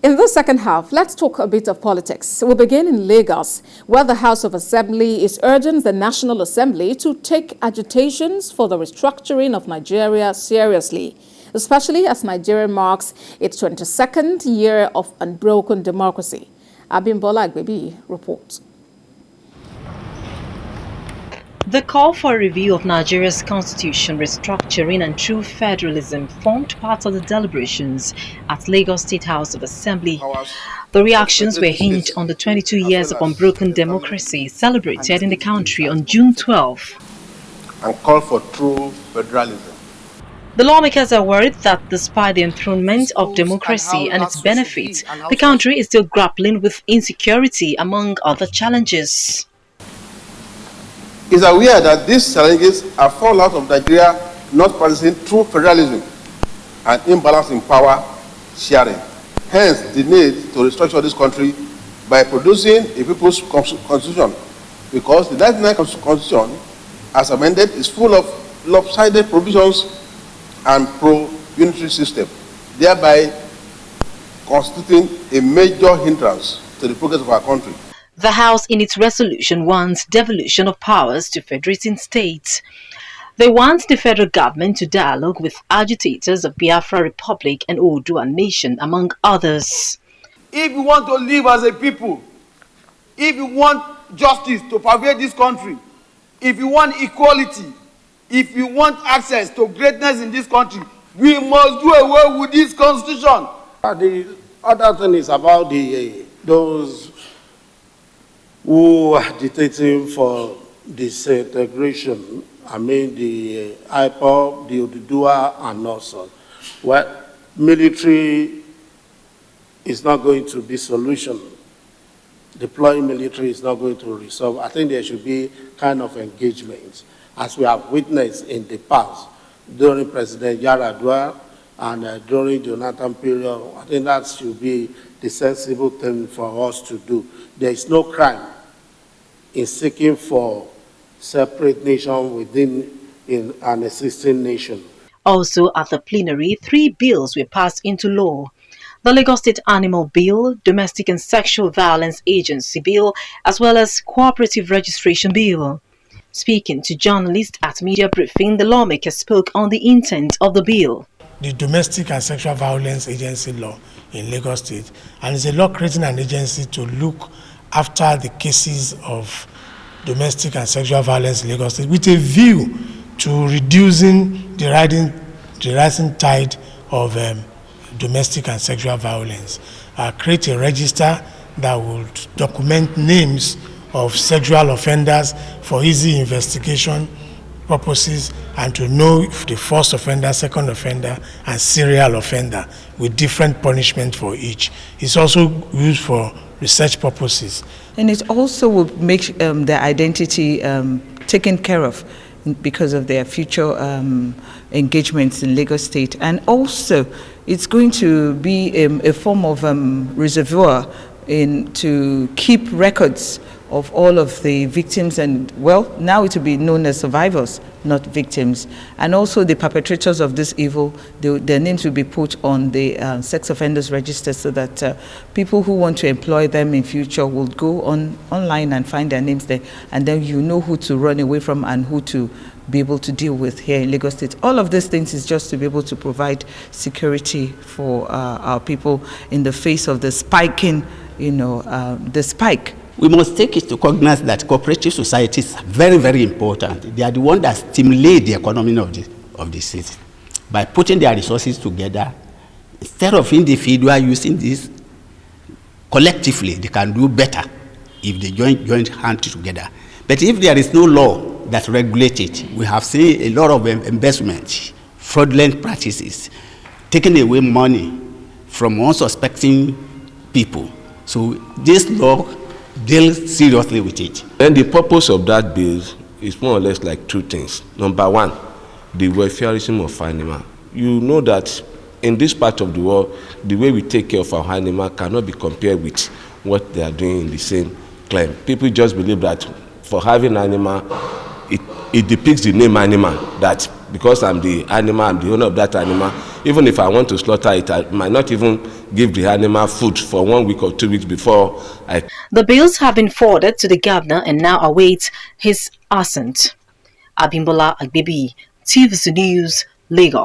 In the second half, let's talk a bit of politics. We'll begin in Lagos, where the House of Assembly is urging the National Assembly to take agitations for the restructuring of Nigeria seriously, especially as Nigeria marks its 22nd year of unbroken democracy. Abimbola Agbebi reports. The call for a review of Nigeria's constitution, restructuring and true federalism formed part of the deliberations at Lagos State House of Assembly. The reactions were hinged on the 22 years of unbroken democracy celebrated in the country on June 12. And call for true federalism. The lawmakers are worried that despite the enthronement of democracy and its benefits, the country is still grappling with insecurity among other challenges. Is aware that these challenges are fallout of Nigeria not practicing true federalism and imbalance in power sharing. Hence, the need to restructure this country by producing a people's constitution, because the 1999 constitution, as amended, is full of lopsided provisions and pro-unitary system, thereby constituting a major hindrance to the progress of our country. The House, in its resolution, wants devolution of powers to federating states. They want the federal government to dialogue with agitators of Biafra Republic and Oodua Nation, among others. If you want to live as a people, if you want justice to pervade this country, if you want equality, if you want access to greatness in this country, we must do away with this constitution. The other thing is about those who are agitating for disintegration. I mean, the IPOB, the Oodua, and also. Well, military is not going to be solution. Deploying military is not going to resolve. I think there should be kind of engagement, as we have witnessed in the past during President Yaradua and during Jonathan period. I think that should be the sensible thing for us to do. There is no crime in seeking for separate nation within an existing nation. Also at the plenary, 3 bills were passed into law. The Lagos State Animal Bill, Domestic and Sexual Violence Agency Bill, as well as Cooperative Registration Bill. Speaking to journalists at media briefing, the lawmaker spoke on the intent of the bill. The Domestic and Sexual Violence Agency law in Lagos State, and it's a law creating an agency to look after the cases of domestic and sexual violence in Lagos State with a view to reducing the rising tide of domestic and sexual violence. Create a register that would document names of sexual offenders for easy investigation purposes, and to know if the first offender, second offender, and serial offender with different punishment for each. It's also used for research purposes. And it also will make their identity taken care of because of their future engagements in Lagos State. And also, it's going to be a form of reservoir to keep records of all of the victims, and well, now it will be known as survivors, not victims. And also the perpetrators of this evil, their names will be put on the sex offenders register, so that people who want to employ them in future will go online and find their names there, and then you know who to run away from and who to be able to deal with here in Lagos State. All of these things is just to be able to provide security for our people in the face of the spiking, the spike. We must take it to cognizance that cooperative societies are very, very important. They are the ones that stimulate the economy of the city. By putting their resources together, instead of individual using this, collectively they can do better if they join hands together. But if there is no law that regulates it, we have seen a lot of investment, fraudulent practices, taking away money from unsuspecting people. So this law deals seriously with it. And the purpose of that bill is more or less like 2 things. Number 1, the welfareism of animal. You know that in this part of the world, the way we take care of our animal cannot be compared with what they are doing in the same claim. People just believe that for having animal, it depicts the name animal, that because I'm the animal, I'm the owner of that animal. Even if I want to slaughter it, I might not even give the animal food for 1 week or 2 weeks before I... The bills have been forwarded to the governor and now await his assent. Abimbola Agbebi, TVC News, Lagos.